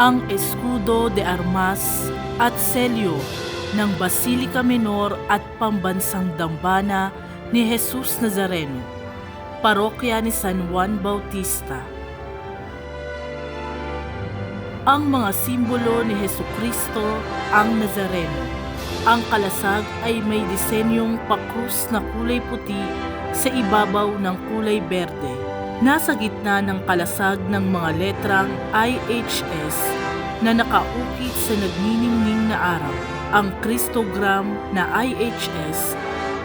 ang escudo de armas at selyo ng Basilica Menor at Pambansang Dambana ni Jesus Nazareno, Parokya ni San Juan Bautista. Ang mga simbolo ni Hesukristo ang Nazareno. Ang kalasag ay may disenyong pakrus na kulay puti sa ibabaw ng kulay berde. Nasa gitna ng kalasag ng mga letrang IHS na nakaukit sa nagniningning na araw. Ang Christogram na IHS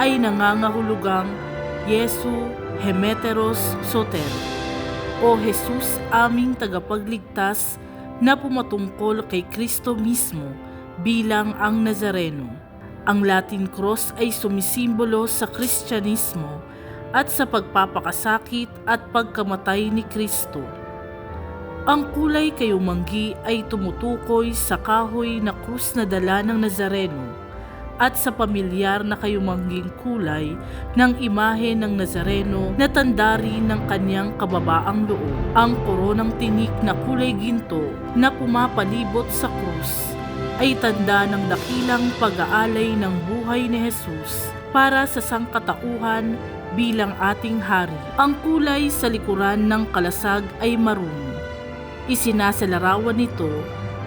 ay nangangahulugang Yesu Hemeteros Soter o Jesus aming tagapagligtas na pumatungkol kay Kristo mismo bilang ang Nazareno. Ang Latin cross ay sumisimbolo sa Kristyanismo at sa pagpapakasakit at pagkamatay ni Kristo. Ang kulay kayumanggi ay tumutukoy sa kahoy na krus na dala ng Nazareno at sa pamilyar na kayumangging kulay ng imahe ng Nazareno na tanda rin ng kanyang kababaang loob. Ang koronang tinik na kulay ginto na pumapalibot sa krus ay tanda ng dakilang pag-aalay ng buhay ni Jesus para sa sangkatauhan bilang ating hari. Ang kulay sa likuran ng kalasag ay maroon. Isinasalarawan nito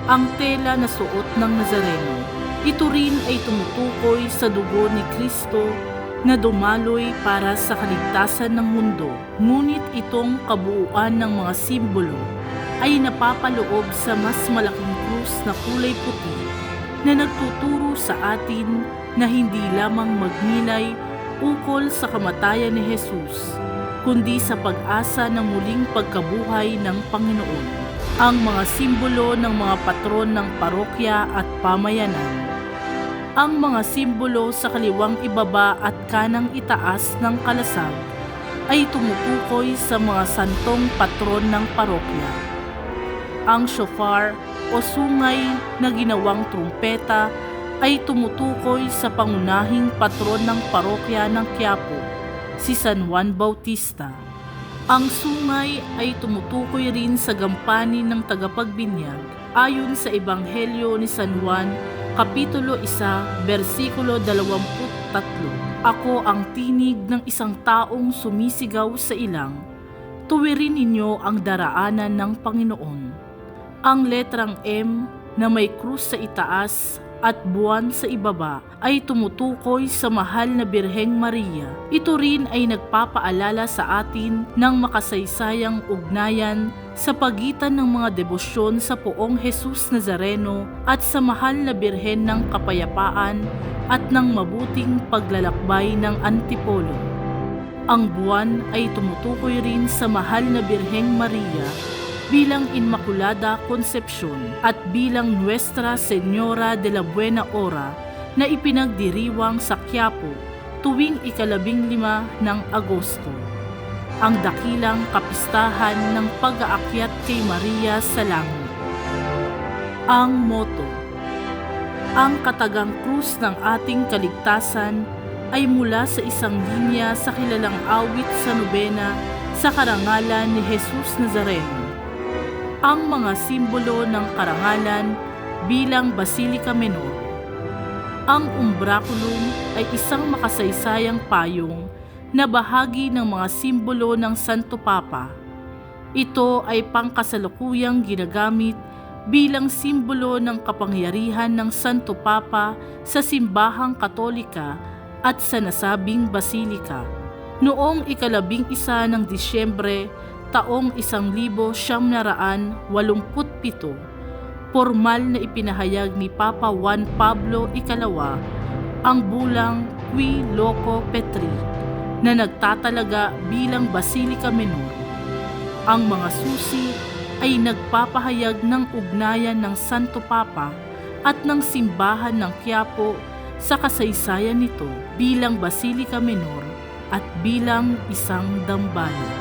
ang tela na suot ng Nazareno. Ito rin ay tumutukoy sa dugo ni Kristo na dumaloy para sa kaligtasan ng mundo. Ngunit itong kabuuan ng mga simbolo ay napapaloob sa mas malaking krus na kulay puti na nagtuturo sa atin na hindi lamang magnilay ukol sa kamatayan ni Jesus, kundi sa pag-asa ng muling pagkabuhay ng Panginoon. Ang mga simbolo ng mga patron ng parokya at pamayanan. Ang mga simbolo sa kaliwang ibaba at kanang itaas ng kalasag ay tumutukoy sa mga santong patron ng parokya. Ang shofar o sungay na ginawang trumpeta ay tumutukoy sa pangunahing patron ng parokya ng Quiapo, si San Juan Bautista. Ang sungay ay tumutukoy rin sa gampanin ng tagapagbinyag ayon sa Ebanghelyo ni San Juan, Kapitulo 1, versikulo 23. Ako ang tinig ng isang taong sumisigaw sa ilang, tuwirin ninyo ang daraanan ng Panginoon. Ang letrang M na may krus sa itaas at buwan sa ibaba ay tumutukoy sa mahal na Birheng Maria. Ito rin ay nagpapaalala sa atin ng makasaysayang ugnayan sa pagitan ng mga debosyon sa Poong Jesus Nazareno at sa mahal na Birhen ng Kapayapaan at ng mabuting paglalakbay ng Antipolo. Ang buwan ay tumutukoy rin sa mahal na Birheng Maria bilang Inmaculada Concepcion at bilang Nuestra Señora de la Buena Hora na ipinagdiriwang sa Quiapo tuwing 15 ng Agosto. Ang dakilang kapistahan ng pag-aakyat kay Maria sa langit. Ang motto. Ang katagang krus ng ating kaligtasan ay mula sa isang linya sa kilalang awit sa nobena sa karangalan ni Jesus Nazareno. Ang mga simbolo ng karangalan bilang Basilica Menor. Ang umbraculum ay isang makasaysayang payong na bahagi ng mga simbolo ng Santo Papa. Ito ay pangkasalukuyang ginagamit bilang simbolo ng kapangyarihan ng Santo Papa sa simbahang Katolika at sa nasabing basilika. Noong 11 ng Disyembre, taong 1987, formal na ipinahayag ni Papa Juan Pablo II ang bulang Qui Loco Petri na nagtatalaga bilang Basilica Menor. Ang mga susi ay nagpapahayag ng ugnayan ng Santo Papa at ng simbahan ng Quiapo sa kasaysayan nito bilang Basilica Menor at bilang isang dambana.